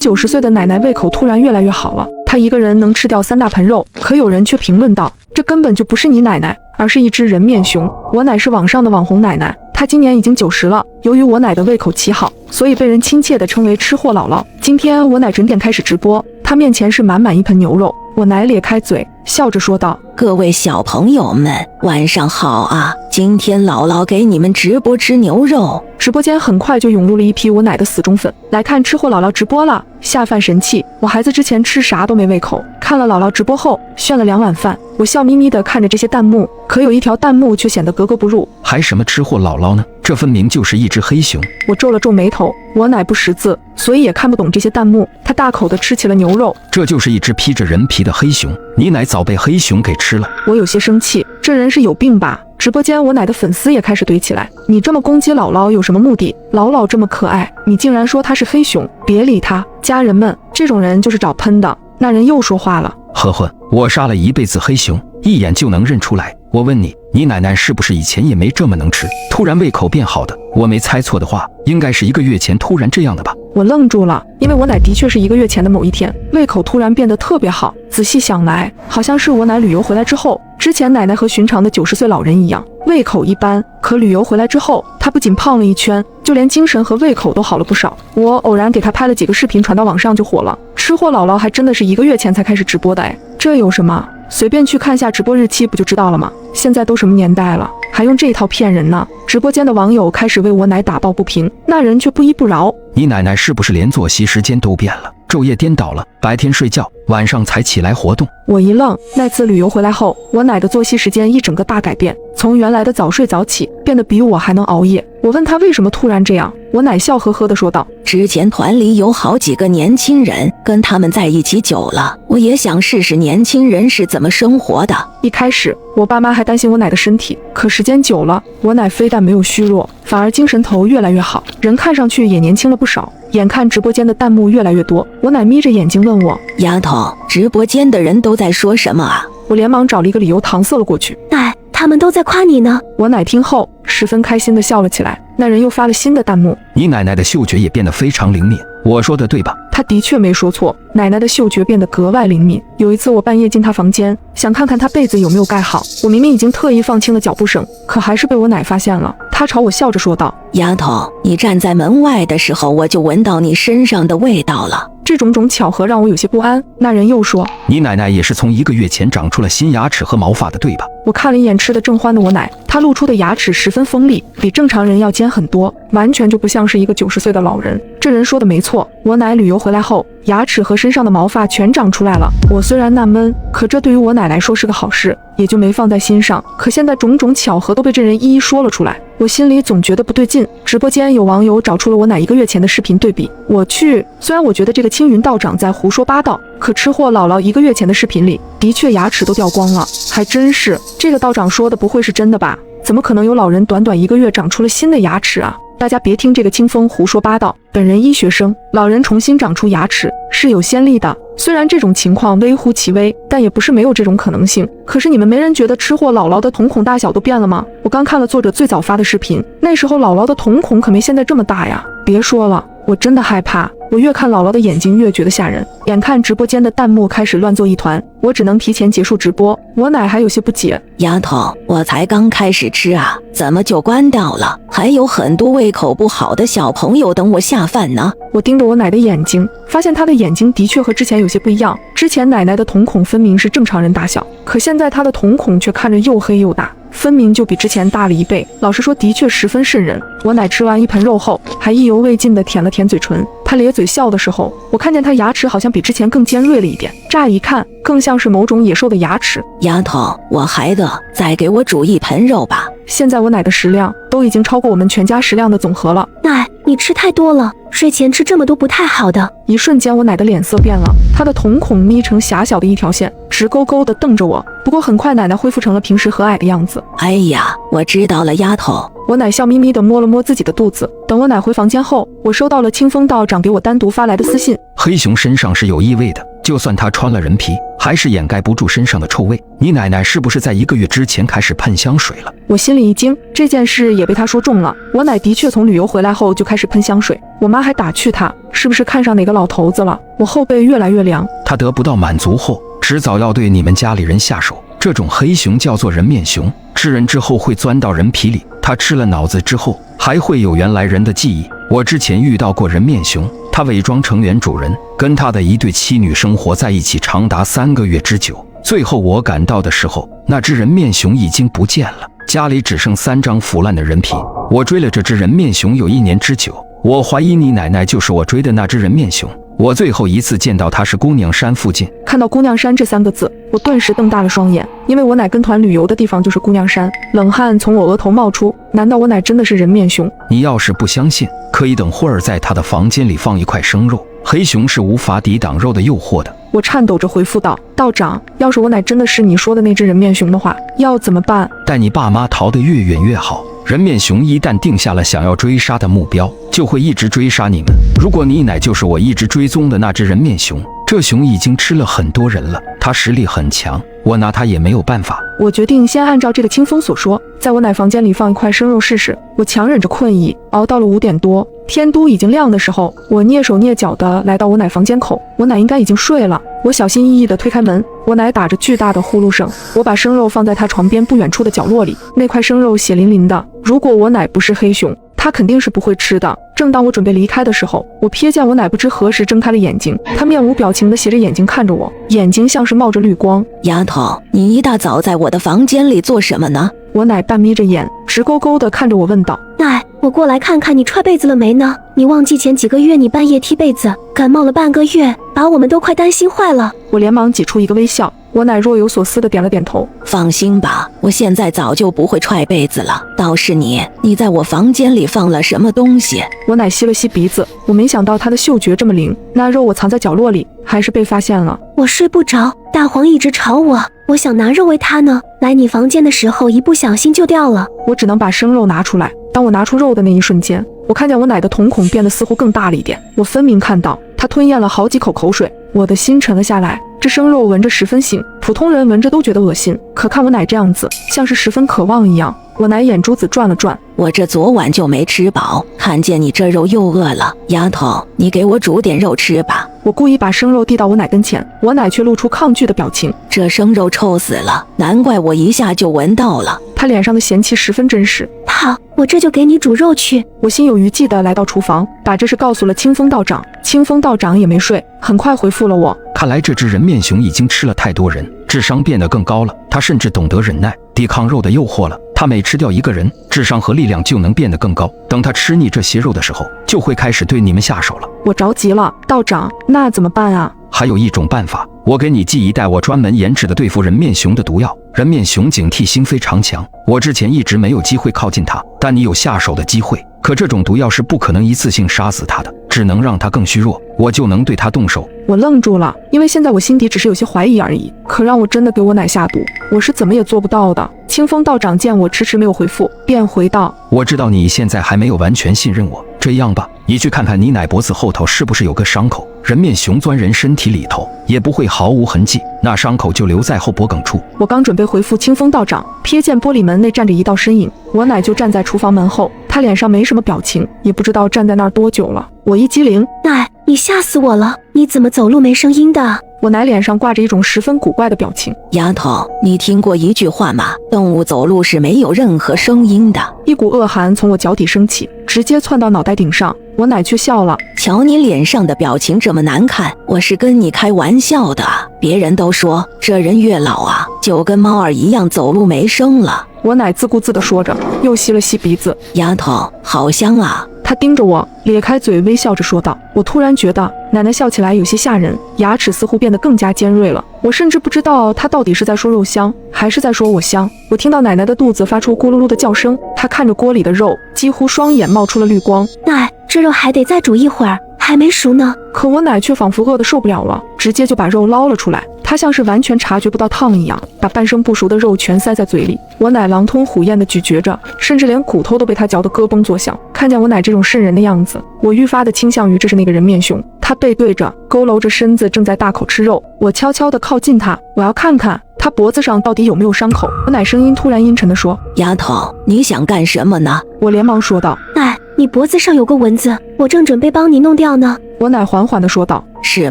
90岁的奶奶胃口突然越来越好了，她一个人能吃掉3大盆肉。可有人却评论道，这根本就不是你奶奶，而是一只人面熊。我奶是网上的网红奶奶，她今年已经90了。由于我奶的胃口奇好，所以被人亲切地称为吃货姥姥。今天我奶准点开始直播，她面前是满满一盆牛肉。我奶咧开嘴笑着说道，各位小朋友们晚上好啊，今天姥姥给你们直播吃牛肉。直播间很快就涌入了一批我奶的死忠粉，来看吃货姥姥直播了，下饭神器。我孩子之前吃啥都没胃口，看了姥姥直播后炫了2碗饭。我笑眯眯地看着这些弹幕，可有一条弹幕却显得格格不入，还什么吃货姥姥呢？这分明就是一只黑熊。我皱了皱眉头，我奶不识字，所以也看不懂这些弹幕。她大口地吃起了牛肉，这就是一只披着人皮的黑熊，你奶早被黑熊给吃了。我有些生气，这人是有病吧？直播间我奶的粉丝也开始堆起来，你这么攻击姥姥有什么目的？姥姥这么可爱，你竟然说她是黑熊，别理她。家人们，这种人就是找喷的。那人又说话了，呵呵，我杀了一辈子黑熊，一眼就能认出来。我问你，你奶奶是不是以前也没这么能吃，突然胃口变好的？我没猜错的话，应该是1个月前突然这样的吧？我愣住了，因为我奶的确是1个月前的某一天，胃口突然变得特别好。仔细想来，好像是我奶旅游回来之后。之前奶奶和寻常的90岁老人一样，胃口一般，可旅游回来之后，她不仅胖了1圈，就连精神和胃口都好了不少。我偶然给她拍了几个视频，传到网上就火了。吃货姥姥还真的是1个月前才开始直播的，这有什么？随便去看下直播日期不就知道了吗？现在都什么年代了，还用这一套骗人呢？直播间的网友开始为我奶打抱不平，那人却不依不饶，你奶奶是不是连作息时间都变了，昼夜颠倒了，白天睡觉，晚上才起来活动？我一愣，那次旅游回来后，我奶的作息时间一整个大改变，从原来的早睡早起变得比我还能熬夜。我问她为什么突然这样，我奶笑呵呵地说道，之前团里有好几个年轻人，跟他们在一起久了，我也想试试年轻人是怎么生活的。一开始我爸妈还担心我奶的身体，可时间久了，我奶非但没有虚弱，反而精神头越来越好，人看上去也年轻了不少。眼看直播间的弹幕越来越多，我奶眯着眼睛问我，丫头，直播间的人都在说什么啊？我连忙找了一个理由搪塞了过去，奶，他们都在夸你呢。我奶听后十分开心地笑了起来。那人又发了新的弹幕，你奶奶的嗅觉也变得非常灵敏，我说的对吧？她的确没说错，奶奶的嗅觉变得格外灵敏。有一次我半夜进她房间，想看看她被子有没有盖好，我明明已经特意放轻了脚步声，可还是被我奶发现了。她朝我笑着说道，丫头，你站在门外的时候，我就闻到你身上的味道了。这种巧合让我有些不安。那人又说，你奶奶也是从1个月前长出了新牙齿和毛发的，对吧？我看了一眼吃得正欢的我奶，她露出的牙齿十分锋利，比正常人要尖很多，完全就不像是一个90岁的老人。这人说的没错，我奶旅游回来后，牙齿和身上的毛发全长出来了。我虽然纳闷，可这对于我奶来说是个好事，也就没放在心上。可现在种种巧合都被这人一一说了出来，我心里总觉得不对劲。直播间有网友找出了我奶1个月前的视频对比，我去，虽然我觉得这个青云道长在胡说八道，可吃货姥姥1个月前的视频里的确牙齿都掉光了，还真是。这个道长说的不会是真的吧？怎么可能有老人短短1个月长出了新的牙齿啊？大家别听这个清风胡说八道，本人医学生，老人重新长出牙齿是有先例的。虽然这种情况微乎其微，但也不是没有这种可能性。可是你们没人觉得吃货姥姥的瞳孔大小都变了吗？我刚看了作者最早发的视频，那时候姥姥的瞳孔可没现在这么大呀。别说了，我真的害怕。我越看姥姥的眼睛越觉得吓人。眼看直播间的弹幕开始乱作一团，我只能提前结束直播。我奶还有些不解，丫头，我才刚开始吃啊，怎么就关掉了？还有很多胃口不好的小朋友等我下饭呢。我盯着我奶的眼睛，发现她的眼睛的确和之前有些不一样。之前奶奶的瞳孔分明是正常人大小，可现在她的瞳孔却看着又黑又大，分明就比之前大了1倍。老实说，的确十分瘆人。我奶吃完1盆肉后，还意犹未尽地舔了舔嘴唇。她咧嘴笑的时候，我看见她牙齿好像比之前更尖锐了一点，乍一看更像是某种野兽的牙齿。丫头，我还饿，再给我煮1盆肉吧。现在我奶的食量都已经超过我们全家食量的总和了。奶，你吃太多了，睡前吃这么多不太好的。一瞬间，我奶的脸色变了，她的瞳孔眯成狭小的一条线，直勾勾地瞪着我。不过很快，奶奶恢复成了平时和蔼的样子。哎呀，我知道了，丫头。我奶笑眯眯地摸了摸自己的肚子。等我奶回房间后，我收到了清风道长给我单独发来的私信。黑熊身上是有异味的，就算他穿了人皮，还是掩盖不住身上的臭味。你奶奶是不是在1个月之前开始喷香水了？我心里一惊，这件事也被他说中了。我奶的确从旅游回来后就开始喷香水，我妈还打趣她是不是看上哪个老头子了。我后背越来越凉。他得不到满足后，迟早要对你们家里人下手。这种黑熊叫做人面熊，吃人之后会钻到人皮里，他吃了脑子之后还会有原来人的记忆。我之前遇到过人面熊，他伪装成原主人，跟他的一对妻女生活在一起长达3个月之久。最后我赶到的时候，那只人面熊已经不见了，家里只剩3张腐烂的人皮。我追了这只人面熊有1年之久，我怀疑你奶奶就是我追的那只人面熊。我最后一次见到她是姑娘山附近。看到姑娘山这3个字，我顿时瞪大了双眼，因为我奶跟团旅游的地方就是姑娘山。冷汗从我额头冒出，难道我奶真的是人面熊？你要是不相信，可以等会儿在她的房间里放一块生肉，黑熊是无法抵挡肉的诱惑的。我颤抖着回复道：道长，要是我奶真的是你说的那只人面熊的话，要怎么办？带你爸妈逃得越远越好。人面熊一旦定下了想要追杀的目标，就会一直追杀你们。如果你奶就是我一直追踪的那只人面熊，这熊已经吃了很多人了，它实力很强，我拿它也没有办法。我决定先按照这个清风所说，在我奶房间里放一块生肉试试。我强忍着困意，熬到了5点多，天都已经亮的时候，我蹑手蹑脚地来到我奶房间口。我奶应该已经睡了，我小心翼翼地推开门，我奶打着巨大的呼噜声。我把生肉放在她床边不远处的角落里，那块生肉血淋淋的，如果我奶不是黑熊，她肯定是不会吃的。正当我准备离开的时候，我瞥见我奶不知何时睁开了眼睛，她面无表情地斜着眼睛看着我，眼睛像是冒着绿光。丫头，你一大早在我的房间里做什么呢？我奶半眯着眼，直勾勾地看着我问道：奶，我过来看看你踹被子了没呢？你忘记前几个月你半夜踢被子，感冒了半个月，把我们都快担心坏了。我连忙挤出一个微笑，我奶若有所思地点了点头。放心吧，我现在早就不会踹被子了。倒是你在我房间里放了什么东西？我奶吸了吸鼻子，我没想到她的嗅觉这么灵，那肉我藏在角落里，还是被发现了。我睡不着，大黄一直吵我，我想拿肉喂它呢，来你房间的时候一不小心就掉了。我只能把生肉拿出来。当我拿出肉的那一瞬间，我看见我奶的瞳孔变得似乎更大了一点，我分明看到她吞咽了好几口口水。我的心沉了下来，这生肉闻着十分腥，普通人闻着都觉得恶心，可看我奶这样子，像是十分渴望一样。我奶眼珠子转了转，我这昨晚就没吃饱，看见你这肉又饿了。丫头，你给我煮点肉吃吧。我故意把生肉递到我奶跟前，我奶却露出抗拒的表情。这生肉臭死了，难怪我一下就闻到了。她脸上的嫌弃十分真实。好，我这就给你煮肉去。我心有余悸地来到厨房，把这事告诉了清风道长。清风道长也没睡，很快回复了我。看来这只人面熊已经吃了太多人，智商变得更高了。它甚至懂得忍耐，抵抗肉的诱惑了。它每吃掉一个人，智商和力量就能变得更高。等它吃腻这些肉的时候，就会开始对你们下手了。我着急了，道长，那怎么办啊？还有一种办法，我给你寄一袋我专门研制的对付人面熊的毒药。人面熊警惕心非常强，我之前一直没有机会靠近它，但你有下手的机会。可这种毒药是不可能一次性杀死它的，只能让它更虚弱，我就能对它动手。我愣住了，因为现在我心底只是有些怀疑而已，可让我真的给我奶下毒，我是怎么也做不到的。清风道长见我迟迟没有回复，便回道：我知道你现在还没有完全信任我，这样吧，你去看看你奶脖子后头是不是有个伤口，人面熊钻人身体里头也不会毫无痕迹，那伤口就留在后脖梗处。我刚准备回复清风道长，瞥见玻璃门内站着一道身影，我奶就站在厨房门后，她脸上没什么表情，也不知道站在那儿多久了。我一激灵，奶，你吓死我了，你怎么走路没声音的？我奶脸上挂着一种十分古怪的表情。丫头，你听过一句话吗？动物走路是没有任何声音的。一股恶寒从我脚底升起，直接窜到脑袋顶上。我奶却笑了，瞧你脸上的表情这么难看，我是跟你开玩笑的。别人都说这人越老啊，就跟猫儿一样走路没声了。我奶自顾自地说着，又吸了吸鼻子。丫头，好香啊！她盯着我，咧开嘴微笑着说道。我突然觉得奶奶笑起来有些吓人，牙齿似乎变得更加尖锐了。我甚至不知道她到底是在说肉香，还是在说我香。我听到奶奶的肚子发出咕噜噜的叫声，她看着锅里的肉，几乎双眼冒出了绿光。奶，这肉还得再煮一会儿，还没熟呢。可我奶却仿佛饿得受不了了，直接就把肉捞了出来。她像是完全察觉不到烫一样，把半生不熟的肉全塞在嘴里。我奶狼吞虎咽地咀嚼着，甚至连骨头都被她嚼得咯嘣作响。看见我奶这种瘆人的样子，我愈发的倾向于这是那个人面熊。他背对着，佝偻着身子，正在大口吃肉。我悄悄地靠近他，我要看看他脖子上到底有没有伤口。我奶声音突然阴沉地说：丫头，你想干什么呢？我连忙说道：奶，你脖子上有个蚊子，我正准备帮你弄掉呢。我奶缓缓地说道：是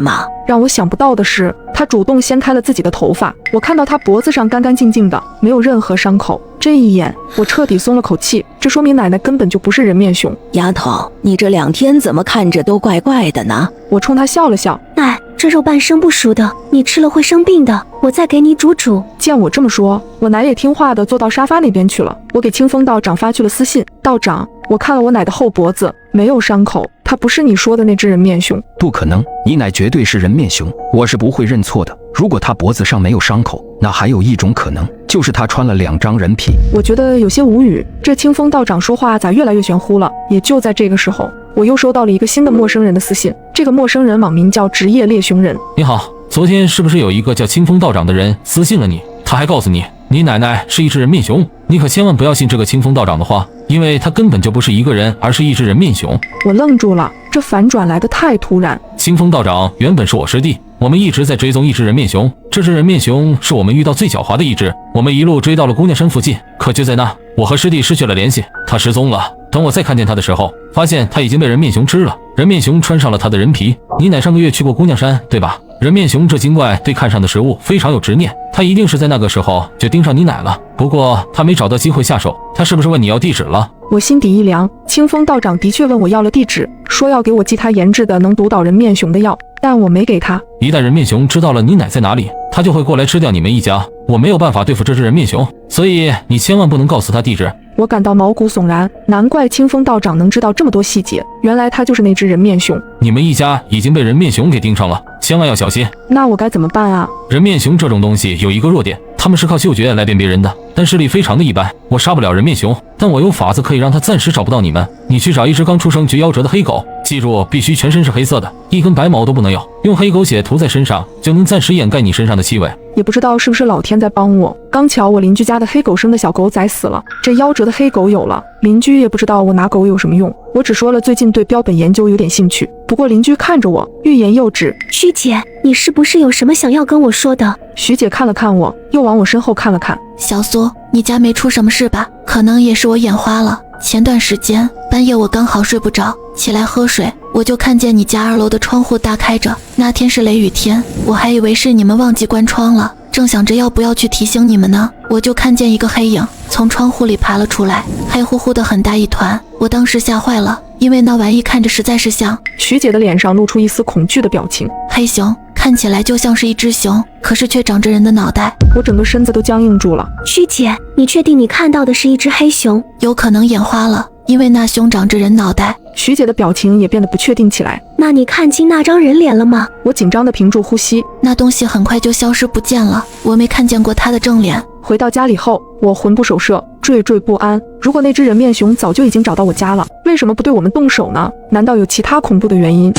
吗？让我想不到的是，他主动掀开了自己的头发，我看到他脖子上干干净净的，没有任何伤口。这一眼，我彻底松了口气，这说明奶奶根本就不是人面熊。丫头，你这2天怎么看着都怪怪的呢？我冲他笑了笑：奶，这肉半生不熟的，你吃了会生病的，我再给你煮煮。见我这么说，我奶也听话的坐到沙发那边去了。我给清风道长发去了私信：道长，我看了我奶的后脖子，没有伤口，她不是你说的那只人面熊。不可能，你奶绝对是人面熊，我是不会认错的。如果她脖子上没有伤口，那还有一种可能，就是她穿了2张人皮。我觉得有些无语，这清风道长说话咋越来越玄乎了？也就在这个时候，我又收到了一个新的陌生人的私信。这个陌生人网名叫职业猎熊人。你好，昨天是不是有一个叫清风道长的人私信了你？他还告诉你，你奶奶是一只人面熊，你可千万不要信这个清风道长的话，因为他根本就不是一个人，而是一只人面熊。我愣住了，这反转来得太突然。清风道长原本是我师弟，我们一直在追踪一只人面熊，这只人面熊是我们遇到最狡猾的一只，我们一路追到了姑娘山附近，可就在那，我和师弟失去了联系，他失踪了。等我再看见他的时候，发现他已经被人面熊吃了，人面熊穿上了他的人皮。你奶上个月去过姑娘山，对吧？人面熊这精怪对看上的食物非常有执念，他一定是在那个时候就盯上你奶了。不过他没找到机会下手，他是不是问你要地址了？我心底一凉，清风道长的确问我要了地址，说要给我寄他研制的能毒倒人面熊的药，但我没给他。一旦人面熊知道了你奶在哪里，他就会过来吃掉你们一家。我没有办法对付这只人面熊，所以你千万不能告诉他地址。我感到毛骨悚然，难怪清风道长能知道这么多细节，原来他就是那只人面熊。你们一家已经被人面熊给盯上了，千万要小心。那我该怎么办啊？人面熊这种东西有一个弱点，他们是靠嗅觉来辨别人的，但视力非常的一般。我杀不了人面熊，但我有法子可以让他暂时找不到你们。你去找一只刚出生绝夭折的黑狗，记住必须全身是黑色的，一根白毛都不能有，用黑狗血涂在身上，就能暂时掩盖你身上的气味。也不知道是不是老天在帮我，刚巧我邻居家的黑狗生的小狗崽死了，这夭折的黑狗有了，邻居也不知道我拿狗有什么用。我只说了最近对标本研究有点兴趣，不过邻居看着我欲言又止。徐姐，你是不是有什么想要跟我说的？徐姐看了看我，又往我身后看了看。小苏，你家没出什么事吧？可能也是我眼花了。前段时间半夜我刚好睡不着，起来喝水，我就看见你家2楼的窗户大开着。那天是雷雨天，我还以为是你们忘记关窗了，正想着要不要去提醒你们呢，我就看见一个黑影从窗户里爬了出来，黑乎乎的很大一团，我当时吓坏了，因为那玩意看着实在是像。徐姐的脸上露出一丝恐惧的表情。黑熊看起来就像是一只熊，可是却长着人的脑袋。我整个身子都僵硬住了。徐姐，你确定你看到的是一只黑熊？有可能眼花了，因为那熊长着人脑袋。徐姐的表情也变得不确定起来。那你看清那张人脸了吗？我紧张地屏住呼吸。那东西很快就消失不见了，我没看见过他的正脸。回到家里后，我魂不守舍，惴惴不安。如果那只人面熊早就已经找到我家了，为什么不对我们动手呢？难道有其他恐怖的原因？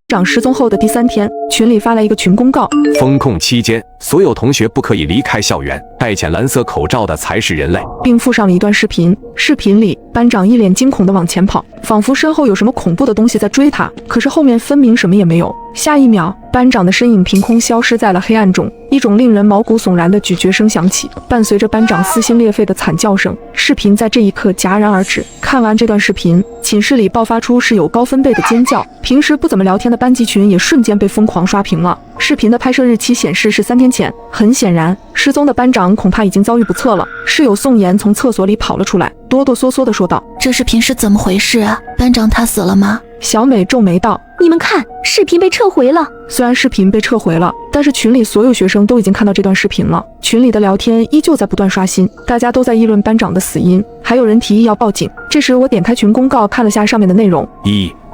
长失踪后的第3天，群里发了一个群公告：封控期间，所有同学不可以离开校园，戴浅蓝色口罩的才是人类，并附上了一段视频。视频里，班长一脸惊恐地往前跑，仿佛身后有什么恐怖的东西在追他，可是后面分明什么也没有。下一秒，班长的身影凭空消失在了黑暗中，一种令人毛骨悚然的咀嚼声响起，伴随着班长撕心裂肺的惨叫声。视频在这一刻戛然而止。看完这段视频，寝室里爆发出室友高分贝的尖叫，平时不怎么聊天的班级群也瞬间被疯狂刷屏了。视频的拍摄日期显示是3天前，很显然，失踪的班长恐怕已经遭遇不测了。室友宋妍从厕所里跑了出来，哆哆嗦嗦地说道：“这视频是怎么回事啊？班长他死了吗？”小美皱眉道：“你们看，视频被撤回了。”虽然视频被撤回了，但是群里所有学生都已经看到这段视频了。群里的聊天依旧在不断刷新，大家都在议论班长的死因，还有人提议要报警。这时我点开群公告看了下上面的内容：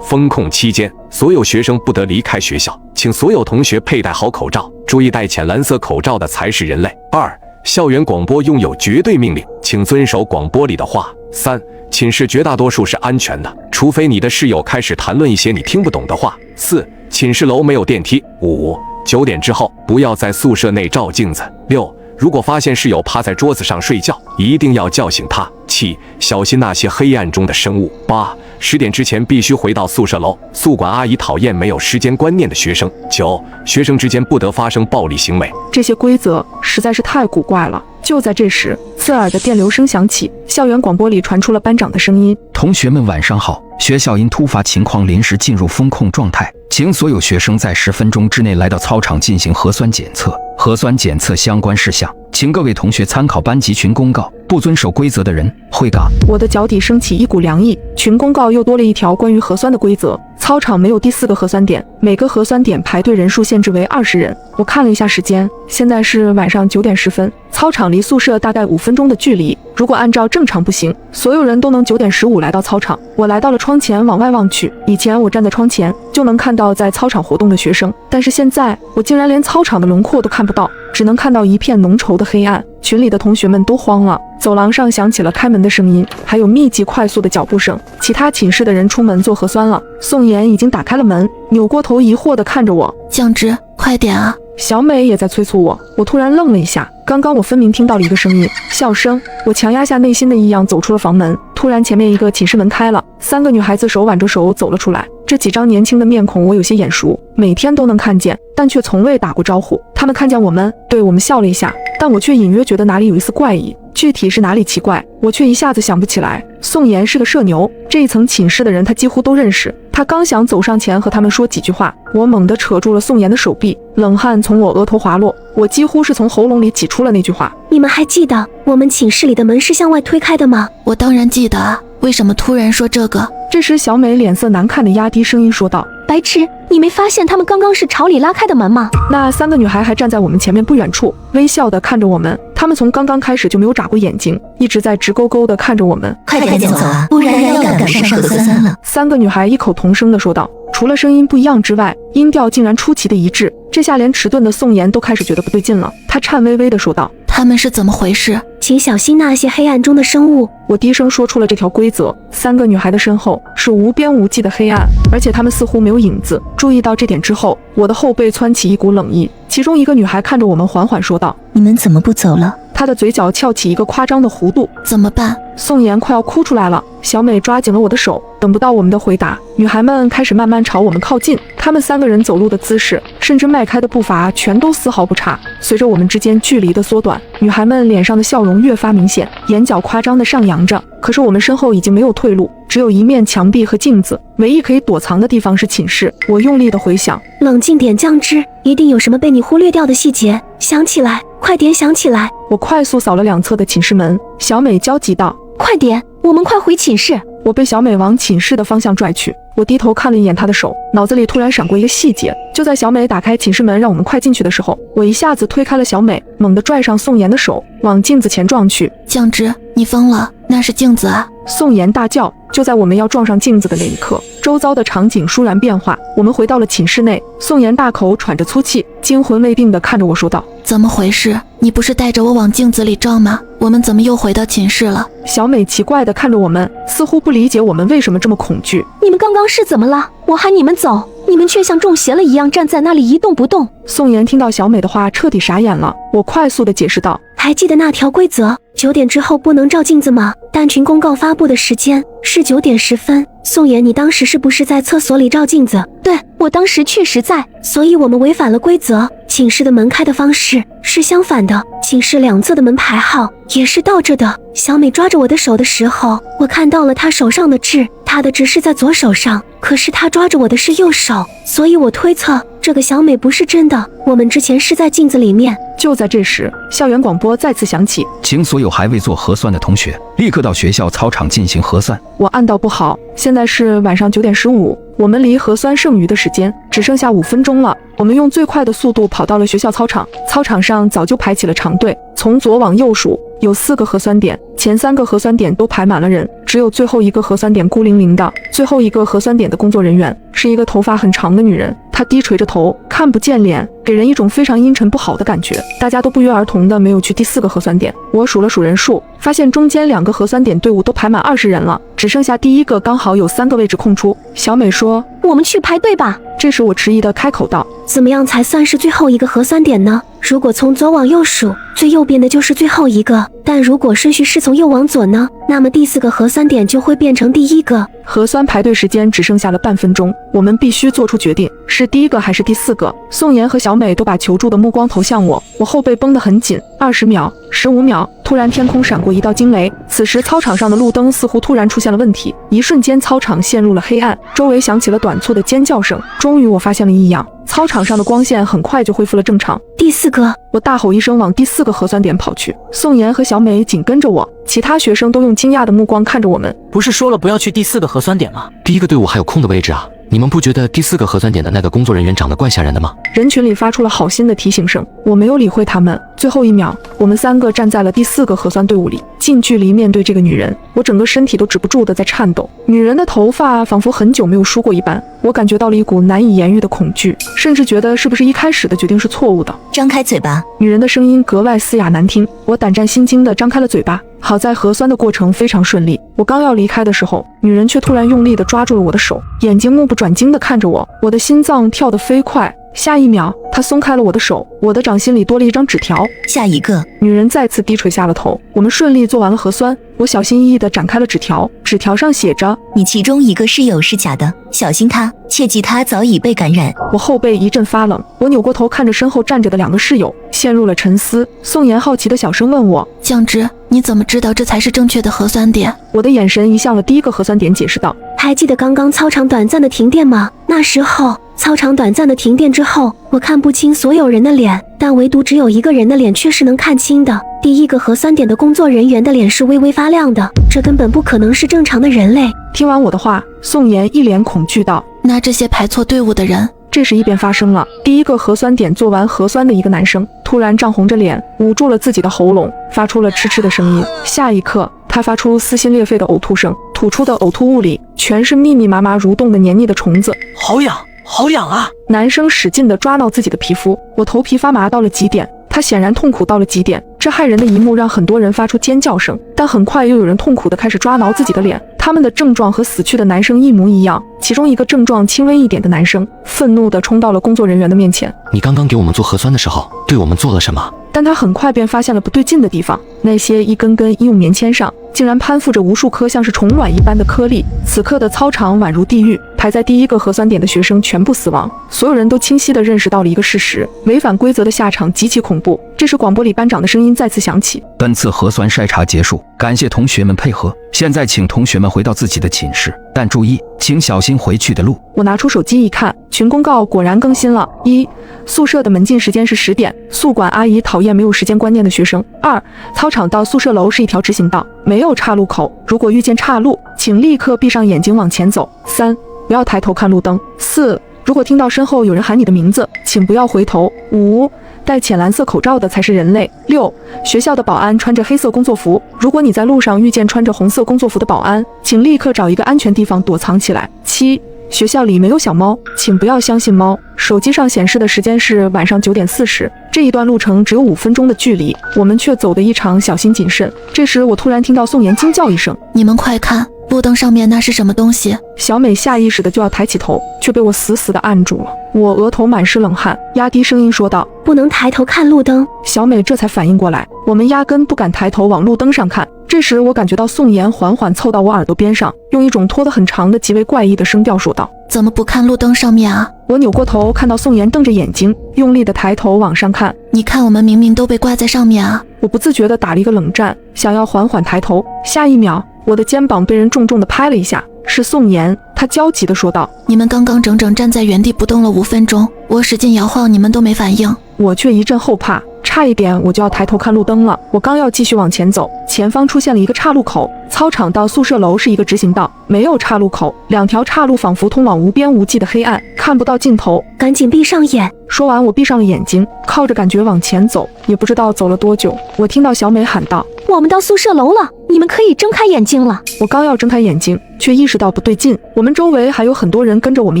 封控期间，所有学生不得离开学校，请所有同学佩戴好口罩，注意戴浅蓝色口罩的才是人类。2. 校园广播拥有绝对命令，请遵守广播里的话。3. 寝室绝大多数是安全的，除非你的室友开始谈论一些你听不懂的话。4. 寝室楼没有电梯。5. 9点之后不要在宿舍内照镜子。6. 如果发现室友趴在桌子上睡觉，一定要叫醒他。7. 小心那些黑暗中的生物。8. 10点之前必须回到宿舍楼。宿管阿姨讨厌没有时间观念的学生。9. 学生之间不得发生暴力行为。这些规则实在是太古怪了。就在这时，刺耳的电流声响起，校园广播里传出了班长的声音：同学们晚上好，学校因突发情况临时进入封控状态，请所有学生在10分钟之内来到操场进行核酸检测。核酸检测相关事项，请各位同学参考班级群公告，不遵守规则的人会杠。我的脚底升起一股凉意，群公告又多了一条关于核酸的规则。操场没有第4个核酸点，每个核酸点排队人数限制为20人。我看了一下时间，现在是晚上9点10分，操场离宿舍大概5分钟的距离。如果按照正常步行，所有人都能9点15来到操场。我来到了窗前，往外望去。以前我站在窗前就能看到在操场活动的学生，但是现在我竟然连操场的轮廓都看不到，只能看到一片浓稠的黑暗。群里的同学们都慌了，走廊上响起了开门的声音，还有密集快速的脚步声。其他寝室的人出门做核酸了。宋妍已经打开了门，扭过头疑惑地看着我：酱汁，快点啊！小美也在催促我。我突然愣了一下，刚刚我分明听到了一个声音，笑声。我强压下内心的异样，走出了房门。突然前面一个寝室门开了，3个女孩子手挽着手走了出来。这几张年轻的面孔我有些眼熟，每天都能看见，但却从未打过招呼。她们看见我们，对我们笑了一下，但我却隐约觉得哪里有一丝怪异，具体是哪里奇怪，我却一下子想不起来。宋妍是个社牛，这一层寝室的人她几乎都认识。她刚想走上前和他们说几句话，我猛地扯住了宋妍的手臂，冷汗从我额头滑落，我几乎是从喉咙里挤出了那句话：你们还记得我们寝室里的门是向外推开的吗？我当然记得啊，为什么突然说这个？这时小美脸色难看的压低声音说道：白痴，你没发现他们刚刚是朝里拉开的门吗？那3个女孩还站在我们前面不远处，微笑地看着我们。她们从刚刚开始就没有眨过眼睛，一直在直勾勾地看着我们。快点走啊，不然要赶不上核酸了。3个女孩异口同声地说道。除了声音不一样之外，音调竟然出奇的一致。这下连迟钝的宋妍都开始觉得不对劲了，她颤巍巍地说道：他们是怎么回事？请小心那些黑暗中的生物。我低声说出了这条规则。3个女孩的身后是无边无际的黑暗，而且她们似乎没有影子。注意到这点之后，我的后背窜起一股冷意。其中一个女孩看着我们缓缓说道：你们怎么不走了？她的嘴角翘起一个夸张的弧度。怎么办？宋妍快要哭出来了。小美抓紧了我的手，等不到我们的回答，女孩们开始慢慢朝我们靠近。她们3个人走路的姿势，甚至迈开的步伐，全都丝毫不差。随着我们之间距离的缩短，女孩们脸上的笑容越发明显，眼角夸张地上扬着。可是我们身后已经没有退路，只有一面墙壁和镜子，唯一可以躲藏的地方是寝室。我用力地回想，冷静点，酱汁，一定有什么被你忽略掉的细节，想起来，快点想起来。我快速扫了2侧的寝室门。小美焦急道：快点，我们快回寝室。我被小美往寝室的方向拽去。我低头看了一眼她的手，脑子里突然闪过一个细节。就在小美打开寝室门让我们快进去的时候，我一下子推开了小美，猛地拽上宋妍的手，往镜子前撞去。酱汁，你疯了？那是镜子啊！宋妍大叫。就在我们要撞上镜子的那一刻，周遭的场景倏然变化，我们回到了寝室内。宋妍大口喘着粗气，惊魂未定地看着我说道：怎么回事？你不是带着我往镜子里照吗？我们怎么又回到寝室了？小美奇怪地看着我们，似乎不理解我们为什么这么恐惧。你们刚刚是怎么了？我喊你们走，你们却像中邪了一样站在那里一动不动。宋妍听到小美的话，彻底傻眼了。我快速地解释道：还记得那条规则，9点之后不能照镜子吗？但群公告发布的时间是9点10分。宋妍，你当时是不是在厕所里照镜子？对，我当时确实在，所以我们违反了规则。寝室的门开的方式是相反的，寝室2侧的门牌号也是倒着的。小美抓着我的手的时候，我看到了她手上的痣，她的痣是在左手上，可是她抓着我的是右手，所以我推测这个小美不是真的，我们之前是在镜子里面。就在这时，校园广播再次响起：请所有还未做核酸的同学立刻到学校操场进行核酸。我暗道不好，现在是晚上9点15，我们离核酸剩余的时间只剩下5分钟了。我们用最快的速度跑到了学校操场，操场上早就排起了长队，从左往右数，有4个核酸点，前3个核酸点都排满了人，只有最后一个核酸点孤零零的。最后一个核酸点的工作人员是一个头发很长的女人，她低垂着头，看不见脸，给人一种非常阴沉不好的感觉。大家都不约而同的没有去第4个核酸点。我数了数人数，发现中间2个核酸点队伍都排满20人了，只剩下第一个刚好有3个位置空出。小美说：“我们去排队吧。”这时我迟疑地开口道：“怎么样才算是最后一个核酸点呢？如果从左往右数，最右边的就是最后一个，但如果顺序是从右往左呢？那么第4个核酸点就会变成第1个。”核酸排队时间只剩下了半分钟，我们必须做出决定，是第1个还是第4个？宋妍和小美都把求助的目光投向我，我后背绷得很紧。20秒，15秒，突然天空闪过一道惊雷，此时操场上的路灯似乎突然出现了问题，一瞬间操场陷入了黑暗，周围响起了短促的尖叫声。终于我发现了异样，操场上的光线很快就恢复了正常。第4个，我大吼一声往第4个核酸点跑去，宋妍和小美紧跟着我，其他学生都用惊讶的目光看着我们。不是说了不要去第4个核酸点吗？第1个队伍还有空的位置啊，你们不觉得第4个核酸点的那个工作人员长得怪吓人的吗？人群里发出了好心的提醒声，我没有理会他们。最后1秒，我们3个站在了第4个核酸队伍里，近距离面对这个女人，我整个身体都止不住的在颤抖。女人的头发仿佛很久没有梳过一般，我感觉到了一股难以言喻的恐惧，甚至觉得是不是一开始的决定是错误的。张开嘴巴。女人的声音格外嘶哑难听，我胆战心惊地张开了嘴巴。好在核酸的过程非常顺利，我刚要离开的时候，女人却突然用力地抓住了我的手，眼睛目不转睛地看着我，我的心脏跳得飞快。下一秒，她松开了我的手，我的掌心里多了一张纸条。下一个。女人再次低垂下了头。我们顺利做完了核酸，我小心翼翼地展开了纸条，纸条上写着：你其中一个室友是假的，小心他，切记他早已被感染。我后背一阵发冷，我扭过头看着身后站着的2个室友，陷入了沉思。宋妍好奇的小声问我：酱汁，你怎么知道这才是正确的核酸点？我的眼神移向了第1个核酸点，解释道：还记得刚刚操场短暂的停电吗？那时候操场短暂的停电之后，我看不清所有人的脸，但唯独只有1个人的脸却是能看清的。第1个核酸点的工作人员的脸是微微发亮的，这根本不可能是正常的人类。听完我的话，宋妍一脸恐惧道：那这些排错队伍的人……这时异变发生了，第1个核酸点做完核酸的一个男生突然涨红着脸，捂住了自己的喉咙，发出了嗤嗤的声音。下一刻，他发出撕心裂肺的呕吐声，吐出的呕吐物里全是密密麻麻蠕动的黏腻的虫子。好痒，好痒啊！男生使劲地抓挠自己的皮肤，我头皮发麻到了极点。他显然痛苦到了极点，这骇人的一幕让很多人发出尖叫声，但很快又有人痛苦地开始抓挠自己的脸。他们的症状和死去的男生一模一样，其中一个症状轻微一点的男生愤怒地冲到了工作人员的面前：你刚刚给我们做核酸的时候，对我们做了什么？但他很快便发现了不对劲的地方，那些一根根医用棉签上竟然攀附着无数颗像是虫卵一般的颗粒。此刻的操场宛如地狱，排在第1个核酸点的学生全部死亡。所有人都清晰地认识到了一个事实：违反规则的下场极其恐怖。这时广播里班长的声音再次响起：本次核酸筛查结束，感谢同学们配合，现在请同学们回到自己的寝室，但注意，请小心回去的路。我拿出手机一看，群公告果然更新了：1. 宿舍的门禁时间是10点，宿管阿姨讨厌没有时间观念的学生。2. 操场到宿舍楼是一条直行道，没有岔路口，如果遇见岔路，请立刻闭上眼睛往前走。3. 不要抬头看路灯。4. 如果听到身后有人喊你的名字，请不要回头。5. 戴浅蓝色口罩的才是人类。6. 学校的保安穿着黑色工作服，如果你在路上遇见穿着红色工作服的保安，请立刻找一个安全地方躲藏起来。7. 学校里没有小猫，请不要相信猫。手机上显示的时间是晚上9点40，这一段路程只有5分钟的距离，我们却走得异常小心谨慎。这时我突然听到宋妍惊叫一声：你们快看，路灯上面那是什么东西？小美下意识的就要抬起头，却被我死死的按住了。我额头满是冷汗，压低声音说道：不能抬头看路灯。小美这才反应过来，我们压根不敢抬头往路灯上看。这时我感觉到宋妍缓缓凑到我耳朵边上，用一种拖得很长的极为怪异的声调说道：怎么不看路灯上面啊？我扭过头看到宋妍瞪着眼睛，用力的抬头往上看。你看我们明明都被挂在上面啊！我不自觉地打了一个冷战，想要缓缓抬头。下一秒，我的肩膀被人重重地拍了一下，是宋妍。她焦急地说道：你们刚刚整整站在原地不动了5分钟，我使劲摇晃你们都没反应。我却一阵后怕，差一点我就要抬头看路灯了。我刚要继续往前走，前方出现了一个岔路口，操场到宿舍楼是一个直行道，没有岔路口，2条岔路仿佛通往无边无际的黑暗，看不到尽头。赶紧闭上眼。说完我闭上了眼睛，靠着感觉往前走，也不知道走了多久，我听到小美喊道：我们到宿舍楼了，你们可以睁开眼睛了。我刚要睁开眼睛，却意识到不对劲，我们周围还有很多人跟着我们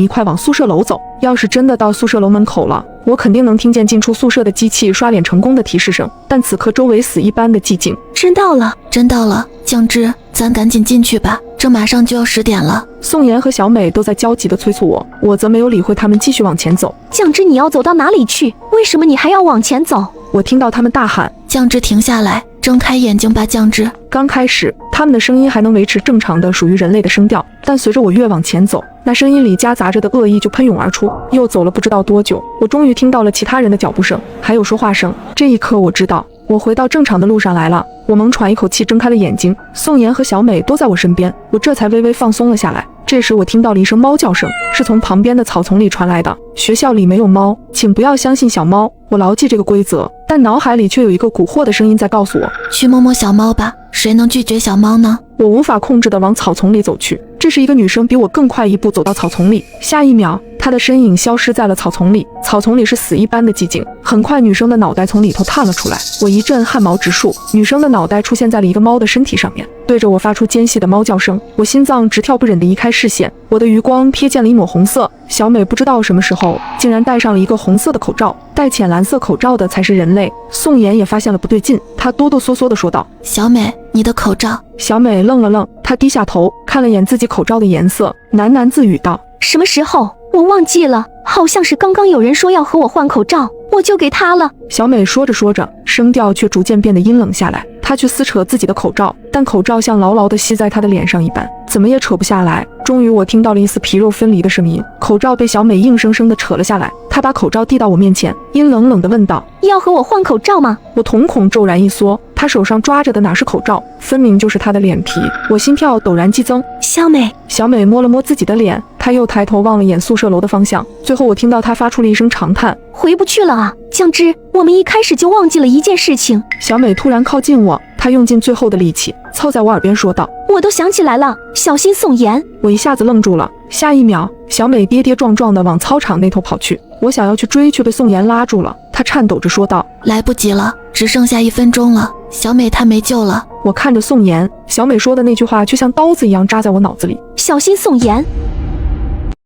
一块往宿舍楼走。要是真的到宿舍楼门口了，我肯定能听见进出宿舍的机器刷脸成功的提示声，但此刻周围死一般的寂静。真到了。真到了，酱汁，咱赶紧进去吧，这马上就要10点了。宋妍和小美都在焦急地催促我，我则没有理会他们，继续往前走。酱汁，你要走到哪里去？为什么你还要往前走？我听到他们大喊。酱汁，停下来，睁开眼睛吧，酱汁。刚开始，他们的声音还能维持正常的属于人类的声调，但随着我越往前走，那声音里夹杂着的恶意就喷涌而出。又走了不知道多久，我终于听到了其他人的脚步声，还有说话声。这一刻，我知道我回到正常的路上来了。我猛喘一口气，睁开了眼睛，宋妍和小美都在我身边，我这才微微放松了下来。这时我听到了一声猫叫声，是从旁边的草丛里传来的。学校里没有猫，请不要相信小猫。我牢记这个规则，但脑海里却有一个蛊惑的声音在告诉我，去摸摸小猫吧，谁能拒绝小猫呢？我无法控制地往草丛里走去。这时一个女生比我更快一步走到草丛里，下一秒她的身影消失在了草丛里。草丛里是死一般的寂静，很快女生的脑袋从里头探了出来，我一阵汗毛直竖。女生的脑袋出现在了一个猫的身体上面，对着我发出尖细的猫叫声。我心脏直跳，不忍地移开视线，我的余光瞥见了一抹红色。小美不知道什么时候竟然戴上了一个红色的口罩，戴浅蓝色口罩的才是人类。宋妍也发现了不对劲，她哆哆嗦嗦地说道：小美，你的口罩。小美愣了愣，她低下头看了眼自己口罩的颜色，喃喃自语道：什么时候？我忘记了，好像是刚刚有人说要和我换口罩，我就给他了。小美说着说着，声调却逐渐变得阴冷下来。她去撕扯自己的口罩，但口罩像牢牢地吸在她的脸上一般，怎么也扯不下来。终于我听到了一丝皮肉分离的声音，口罩被小美硬生生地扯了下来。她把口罩递到我面前，阴冷冷地问道：要和我换口罩吗？我瞳孔骤然一缩，她手上抓着的哪是口罩，分明就是她的脸皮。我心跳陡然激增。小美，小美摸了摸自己的脸，她又抬头望了眼宿舍楼的方向，最后我听到她发出了一声长叹：回不去了啊！酱汁，我们一开始就忘记了一件事情。小美突然靠近我，她用尽最后的力气凑在我耳边说道：我都想起来了，小心宋妍。我一下子愣住了，下一秒小美跌跌撞撞地往操场那头跑去，我想要去追，却被宋妍拉住了。她颤抖着说道：来不及了，只剩下1分钟了，小美她没救了。我看着宋妍，小美说的那句话就像刀子一样扎在我脑子里。小心宋妍。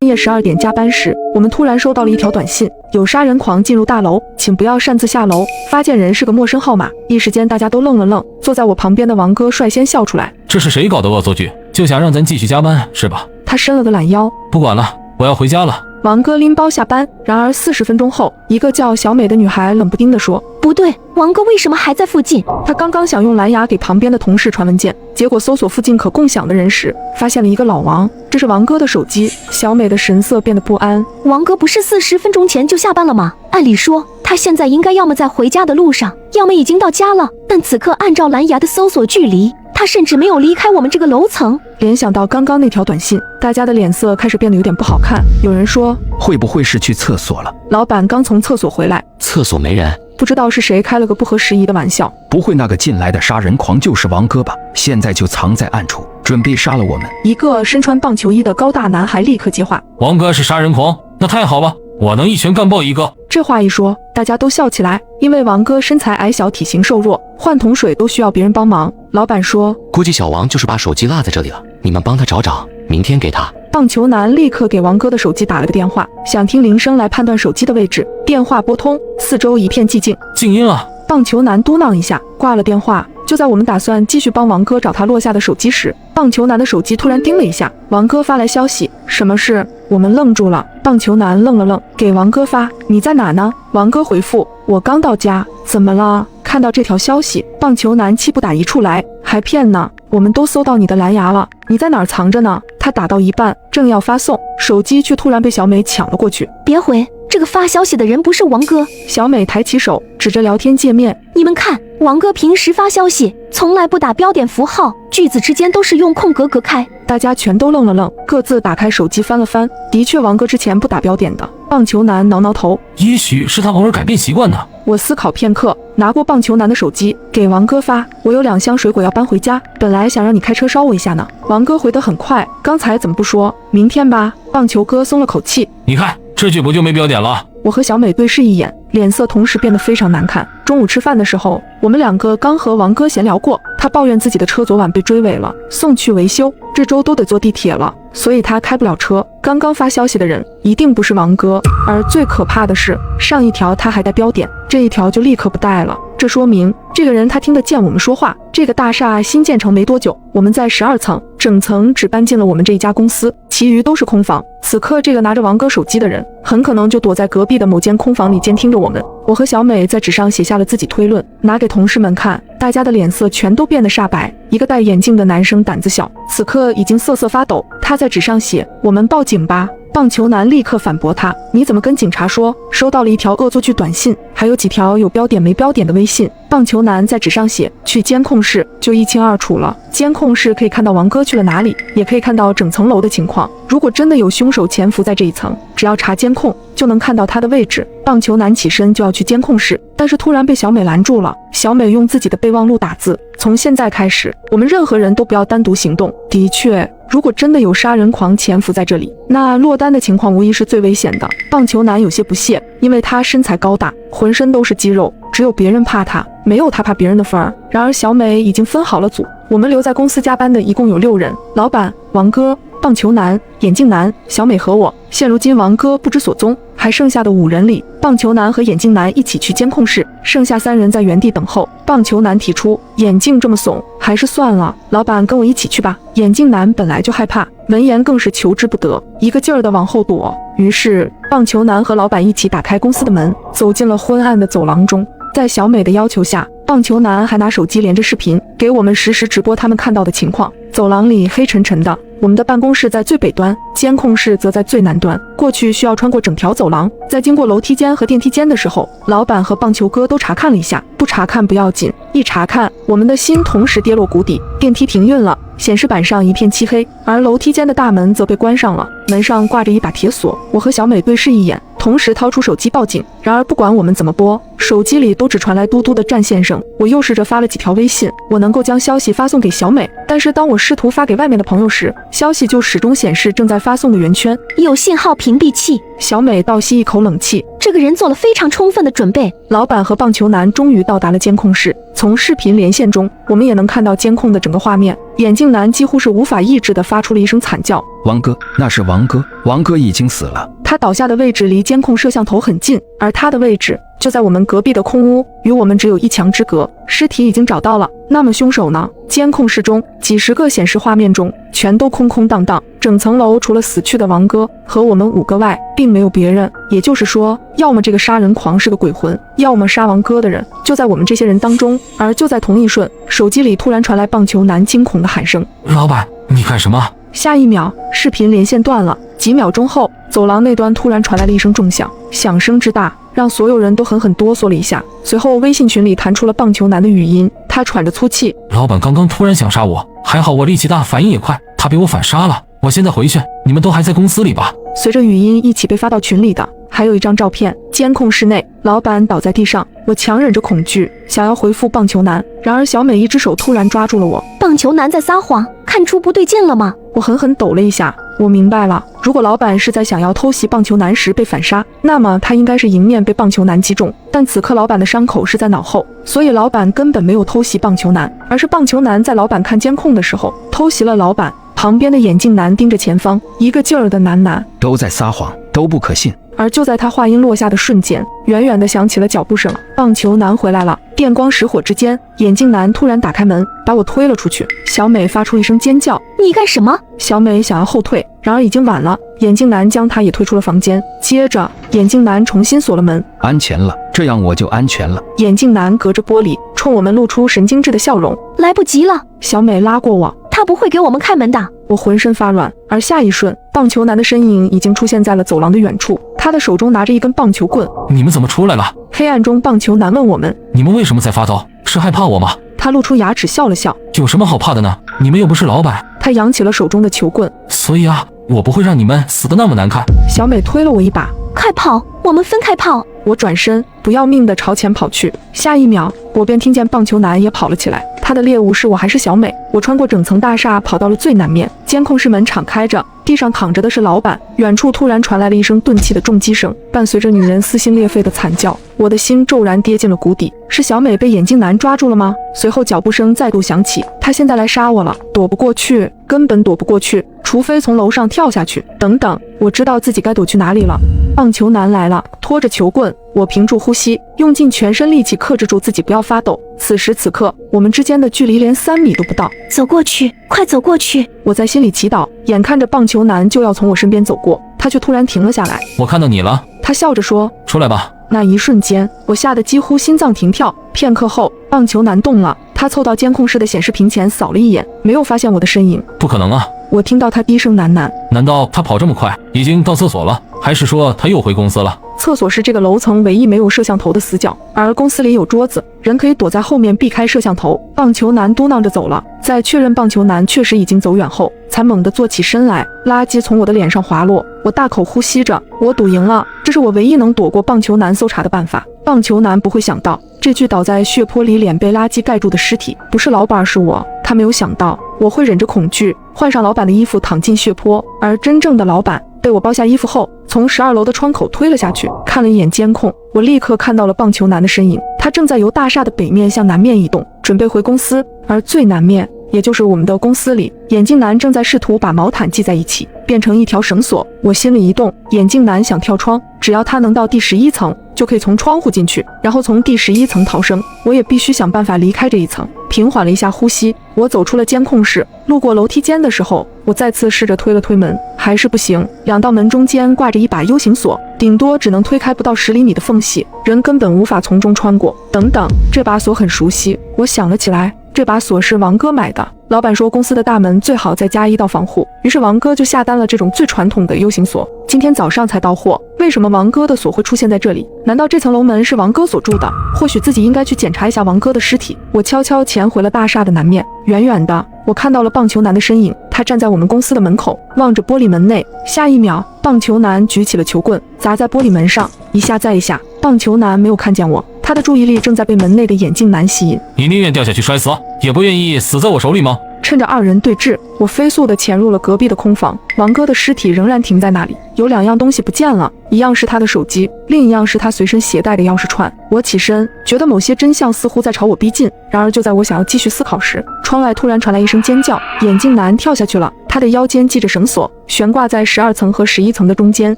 深夜12点加班时，我们突然收到了一条短信：有杀人狂进入大楼，请不要擅自下楼。发件人是个陌生号码。一时间大家都愣了愣，坐在我旁边的王哥率先笑出来：这是谁搞的恶作剧？就想让咱继续加班是吧？他伸了个懒腰：不管了，我要回家了。王哥拎包下班。然而40分钟后，一个叫小美的女孩冷不丁地说：不对，王哥为什么还在附近？他刚刚想用蓝牙给旁边的同事传文件，结果搜索附近可共享的人时，发现了一个老王，这是王哥的手机。小美的神色变得不安。王哥不是40分钟前就下班了吗？按理说他现在应该要么在回家的路上，要么已经到家了，但此刻按照蓝牙的搜索距离，他甚至没有离开我们这个楼层。联想到刚刚那条短信，大家的脸色开始变得有点不好看。有人说：会不会是去厕所了？老板刚从厕所回来，厕所没人。不知道是谁开了个不合时宜的玩笑。不会那个进来的杀人狂就是王哥吧？现在就藏在暗处，准备杀了我们。一个身穿棒球衣的高大男孩立刻接话：王哥是杀人狂？那太好了，我能一拳干爆一个。这话一说，大家都笑起来，因为王哥身材矮小，体型瘦弱，换桶水都需要别人帮忙。老板说：估计小王就是把手机落在这里了，你们帮他找找，明天给他。棒球男立刻给王哥的手机打了个电话，想听铃声来判断手机的位置。电话拨通，四周一片寂静。静音了。棒球男嘟囔一下，挂了电话。就在我们打算继续帮王哥找他落下的手机时，棒球男的手机突然叮了一下，王哥发来消息。什么事？我们愣住了。棒球男愣了愣，给王哥发：你在哪呢？王哥回复：我刚到家。怎么了？看到这条消息，棒球男气不打一处来，还骗呢？我们都搜到你的蓝牙了，你在哪儿藏着呢？他打到一半，正要发送，手机却突然被小美抢了过去。别回，这个发消息的人不是王哥。小美抬起手指着聊天界面：你们看，王哥平时发消息从来不打标点符号，句子之间都是用空格隔开。大家全都愣了愣，各自打开手机翻了翻，的确王哥之前不打标点的。棒球男挠挠头：也许是他偶尔改变习惯呢。我思考片刻，拿过棒球男的手机给王哥发：我有2箱水果要搬回家，本来想让你开车捎我一下呢。王哥回得很快，刚才怎么不说明天吧？棒球哥松了口气：你看这句不就没标点了？我和小美对视一眼，脸色同时变得非常难看。中午吃饭的时候，我们2个刚和王哥闲聊过，他抱怨自己的车昨晚被追尾了，送去维修，这周都得坐地铁了，所以他开不了车。刚刚发消息的人一定不是王哥，而最可怕的是，上一条他还带标点，这一条就立刻不带了。这这说明这个人他听得见我们说话。这个大厦新建成没多久，我们在12层，整层只搬进了我们这一家公司，其余都是空房。此刻这个拿着王哥手机的人，很可能就躲在隔壁的某间空房里监听着我们。我和小美在纸上写下了自己推论，拿给同事们看，大家的脸色全都变得煞白。一个戴眼镜的男生胆子小，此刻已经瑟瑟发抖，他在纸上写：“我们报警吧。”棒球男立刻反驳他：“你怎么跟警察说？收到了一条恶作剧短信，还有几条有标点没标点的微信。”棒球男在纸上写：“去监控室，就一清二楚了。监控室可以看到王哥去了哪里，也可以看到整层楼的情况。如果真的有凶手潜伏在这一层，只要查监控就能看到他的位置。”棒球男起身就要去监控室，但是突然被小美拦住了。小美用自己的备忘录打字：“从现在开始，我们任何人都不要单独行动。”的确，如果真的有杀人狂潜伏在这里，那落单的情况无疑是最危险的。棒球男有些不屑，因为他身材高大，浑身都是肌肉，只有别人怕他，没有他怕别人的份儿。然而小美已经分好了组，我们留在公司加班的一共有6人：老板、王哥、棒球男、眼镜男、小美和我。现如今王哥不知所踪，还剩下的5人里，棒球男和眼镜男一起去监控室，剩下3人在原地等候。棒球男提出：“眼镜这么怂，还是算了，老板跟我一起去吧。”眼镜男本来就害怕，闻言更是求之不得，一个劲儿地往后躲。于是棒球男和老板一起打开公司的门，走进了昏暗的走廊中。在小美的要求下，棒球男还拿手机连着视频，给我们实时直播他们看到的情况。走廊里黑沉沉的，我们的办公室在最北端，监控室则在最南端。过去需要穿过整条走廊，在经过楼梯间和电梯间的时候，老板和棒球哥都查看了一下。不查看不要紧，一查看，我们的心同时跌落谷底。电梯停运了，显示板上一片漆黑，而楼梯间的大门则被关上了，门上挂着一把铁锁。我和小美对视一眼，同时掏出手机报警。然而不管我们怎么拨，手机里都只传来嘟嘟的占线声。我又试着发了几条微信，我能够将消息发送给小美，但是当我试图发给外面的朋友时，消息就始终显示正在发送的圆圈，有信号屏蔽器。小美倒吸一口冷气，这个人做了非常充分的准备。老板和棒球男终于到达了监控室，从视频连线中，我们也能看到监控的整个画面。眼镜男几乎是无法抑制地发出了一声惨叫：“王哥，那是王哥，王哥已经死了。”他倒下的位置离监控摄像头很近，而他的位置就在我们隔壁的空屋，与我们只有1墙之隔。尸体已经找到了，那么凶手呢？监控室中几十个显示画面中全都空空荡荡，整层楼除了死去的王哥和我们5个外，并没有别人。也就是说，要么这个杀人狂是个鬼魂，要么杀王哥的人就在我们这些人当中。而就在同一瞬，手机里突然传来棒球男惊恐的喊声：“老板，你干什么？”下一秒，视频连线断了。几秒钟后，走廊那端突然传来了一声重响，响声之大让所有人都狠狠哆嗦了一下。随后微信群里弹出了棒球男的语音，他喘着粗气：“老板刚刚突然想杀我，还好我力气大，反应也快，他被我反杀了。我现在回去，你们都还在公司里吧？”随着语音一起被发到群里的还有一张照片，监控室内，老板倒在地上。我强忍着恐惧，想要回复棒球男，然而小美一只手突然抓住了我。棒球男在撒谎，看出不对劲了吗？我狠狠抖了一下，我明白了，如果老板是在想要偷袭棒球男时被反杀，那么他应该是迎面被棒球男击中。但此刻老板的伤口是在脑后，所以老板根本没有偷袭棒球男，而是棒球男在老板看监控的时候偷袭了老板。旁边的眼镜男盯着前方，一个劲儿的喃喃：“都在撒谎，都不可信。”而就在他话音落下的瞬间，远远地响起了脚步声。棒球男回来了。电光石火之间，眼镜男突然打开门，把我推了出去。小美发出一声尖叫：“你干什么？”小美想要后退，然而已经晚了。眼镜男将她也推出了房间。接着，眼镜男重新锁了门。安全了，这样我就安全了。眼镜男隔着玻璃冲我们露出神经质的笑容。来不及了，小美拉过我。他不会给我们开门的。我浑身发软，而下一瞬，棒球男的身影已经出现在了走廊的远处，他的手中拿着一根棒球棍。你们怎么出来了？黑暗中，棒球男问我们：“你们为什么在发抖？是害怕我吗？”他露出牙齿笑了笑：“有什么好怕的呢？你们又不是老板。”他扬起了手中的球棍。所以啊，我不会让你们死得那么难看。小美推了我一把：“快跑，我们分开跑。”我转身，不要命地朝前跑去。下一秒，我便听见棒球男也跑了起来。他的猎物是我还是小美？我穿过整层大厦，跑到了最南面。监控室门敞开着，地上躺着的是老板。远处突然传来了一声钝器的重击声，伴随着女人撕心裂肺的惨叫。我的心骤然跌进了谷底。是小美被眼镜男抓住了吗？随后脚步声再度响起，他现在来杀我了，躲不过去，根本躲不过去。除除非从楼上跳下去。等等，我知道自己该躲去哪里了。棒球男来了，拖着球棍，我屏住呼吸，用尽全身力气克制住自己不要发抖。此时此刻，我们之间的距离连3米都不到。走过去，快走过去！我在心里祈祷，眼看着棒球男就要从我身边走过，他却突然停了下来。我看到你了。他笑着说：“出来吧。”那一瞬间，我吓得几乎心脏停跳。片刻后，棒球男动了，他凑到监控室的显示屏前扫了一眼，没有发现我的身影。不可能啊！我听到他低声喃喃：“难道他跑这么快，已经到厕所了？还是说他又回公司了？”厕所是这个楼层唯一没有摄像头的死角，而公司里有桌子，人可以躲在后面避开摄像头。棒球男嘟囔着走了，在确认棒球男确实已经走远后，才猛地坐起身来，垃圾从我的脸上滑落。我大口呼吸着，我赌赢了，这是我唯一能躲过棒球男搜查的办法。棒球男不会想到，这具倒在血泊里、脸被垃圾盖住的尸体不是老板，是我。他没有想到我会忍着恐惧，换上老板的衣服躺进血泊，而真正的老板被我剥下衣服后，从12楼的窗口推了下去。看了一眼监控，我立刻看到了棒球男的身影，他正在由大厦的北面向南面移动，准备回公司。而最南面，也就是我们的公司里，眼镜男正在试图把毛毯系在一起，变成一条绳索。我心里一动，眼镜男想跳窗，只要他能到第11层，就可以从窗户进去，然后从第11层逃生。我也必须想办法离开这一层。平缓了一下呼吸，我走出了监控室。路过楼梯间的时候，我再次试着推了推门，还是不行。2道门中间挂着一把 U 型锁，顶多只能推开不到10厘米的缝隙，人根本无法从中穿过。等等，这把锁很熟悉，我想了起来，这把锁是王哥买的。老板说公司的大门最好再加1道防护，于是王哥就下单了这种最传统的 U 型锁，今天早上才到货。为什么王哥的锁会出现在这里？难道这层楼门是王哥所住的？或许自己应该去检查一下王哥的尸体。我悄悄潜回了大厦的南面，远远的我看到了棒球男的身影，他站在我们公司的门口，望着玻璃门内。下一秒，棒球男举起了球棍，砸在玻璃门上，一下再一下。棒球男没有看见我，他的注意力正在被门内的眼镜男吸引。你宁愿掉下去摔死，也不愿意死在我手里吗？趁着2人对峙，我飞速地潜入了隔壁的空房。王哥的尸体仍然停在那里，有2样东西不见了，一样是他的手机，另一样是他随身携带的钥匙串。我起身，觉得某些真相似乎在朝我逼近。然而就在我想要继续思考时，窗外突然传来一声尖叫，眼镜男跳下去了，他的腰间系着绳索，悬挂在12层和11层的中间，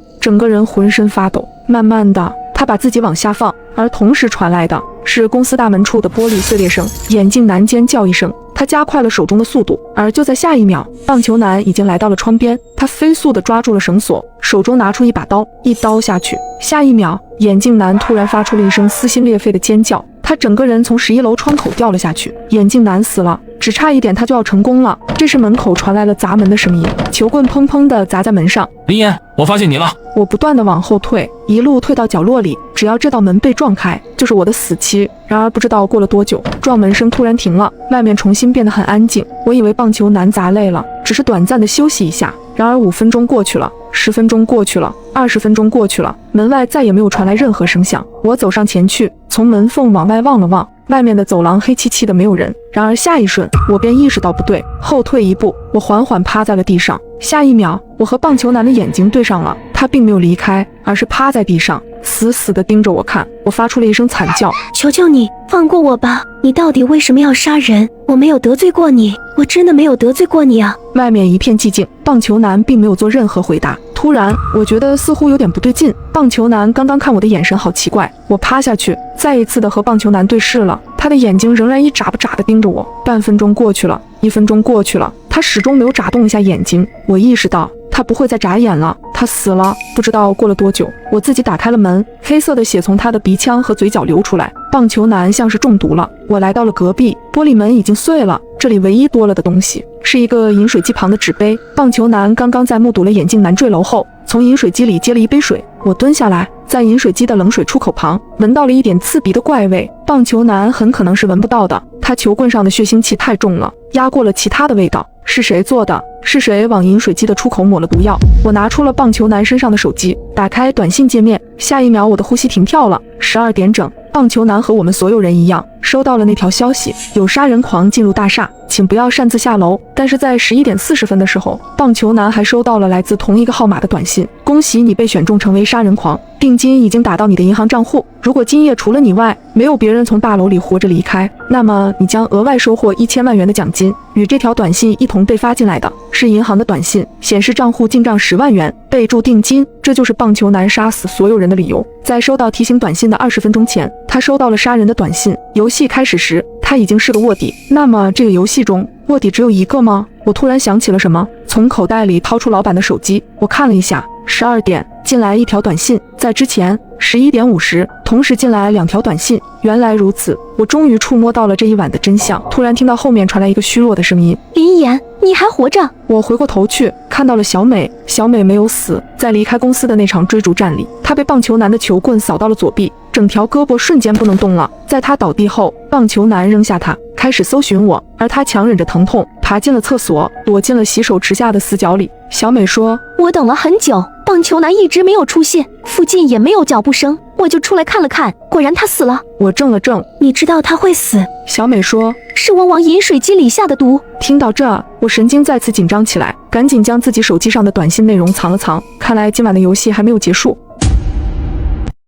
整个人浑身发抖。慢慢的，他把自己往下放，而同时传来的是公司大门处的玻璃碎裂声。眼镜男尖叫一声，他加快了手中的速度，而就在下一秒，棒球男已经来到了窗边，他飞速地抓住了绳索，手中拿出一把刀，一刀下去。下一秒，眼镜男突然发出了一声撕心裂肺的尖叫，他整个人从11楼窗口掉了下去。眼镜男死了，只差一点他就要成功了。这时门口传来了砸门的声音，球棍砰砰地砸在门上。林岩，我发现你了！我不断地往后退，一路退到角落里，只要这道门被撞开，就是我的死期。然而不知道过了多久，撞门声突然停了，外面重新变得很安静。我以为棒球男砸累了，只是短暂的休息一下。然而5分钟过去了，10分钟过去了，20分钟过去了，门外再也没有传来任何声响。我走上前去，从门缝往外望了望，外面的走廊黑漆漆的，没有人。然而下一瞬，我便意识到不对，后退一步，我缓缓趴在了地上。下一秒，我和棒球男的眼睛对上了，他并没有离开，而是趴在地上，死死地盯着我看。我发出了一声惨叫：“求求你，放过我吧！你到底为什么要杀人？我没有得罪过你，我真的没有得罪过你啊！”外面一片寂静，棒球男并没有做任何回答。突然，我觉得似乎有点不对劲，棒球男刚刚看我的眼神好奇怪。我趴下去，再一次的和棒球男对视了，他的眼睛仍然一眨不眨的盯着我。半分钟过去了，1分钟过去了，他始终没有眨动一下眼睛。我意识到他不会再眨眼了，他死了。不知道过了多久，我自己打开了门，黑色的血从他的鼻腔和嘴角流出来。棒球男像是中毒了。我来到了隔壁，玻璃门已经碎了，这里唯一多了的东西是一个饮水机旁的纸杯。棒球男刚刚在目睹了眼镜男坠楼后，从饮水机里接了一杯水。我蹲下来，在饮水机的冷水出口旁闻到了一点刺鼻的怪味，棒球男很可能是闻不到的，他球棍上的血腥气太重了，压过了其他的味道。是谁做的？是谁往饮水机的出口抹了毒药？我拿出了棒球男身上的手机，打开短信界面，下一秒我的呼吸停跳了。12点整，棒球男和我们所有人一样，收到了那条消息，有杀人狂进入大厦，请不要擅自下楼。但是在11点40分的时候，棒球男还收到了来自同一个号码的短信，恭喜你被选中成为杀人狂，定金已经打到你的银行账户，如果今夜除了你外没有别人从大楼里活着离开，那么你将额外收获1000万元的奖金。与这条短信一同被发进来的是银行的短信，显示账户进账10万元，备注定金。这就是棒球男杀死所有人的理由。在收到提醒短信的20分钟前，他收到了杀人的短信。游戏开始时，他已经是个卧底。那么这个游戏中卧底只有一个吗？我突然想起了什么，从口袋里掏出老板的手机，我看了一下，12点进来一条短信，在之前11点50同时进来2条短信。原来如此，我终于触摸到了这一晚的真相。突然听到后面传来一个虚弱的声音：林言，你还活着？我回过头去，看到了小美。小美没有死，在离开公司的那场追逐战里，她被棒球男的球棍扫到了左臂，整条胳膊瞬间不能动了。在她倒地后，棒球男扔下她，开始搜寻我，而她强忍着疼痛，爬进了厕所，躲进了洗手池下的死角里。小美说：我等了很久，棒球男一直没有出现，附近也没有脚步声，我就出来看了看，果然他死了。我怔了怔，你知道他会死？小美说：是我往饮水机里下的毒。听到这，我神经再次紧张起来，赶紧将自己手机上的短信内容藏了藏。看来今晚的游戏还没有结束。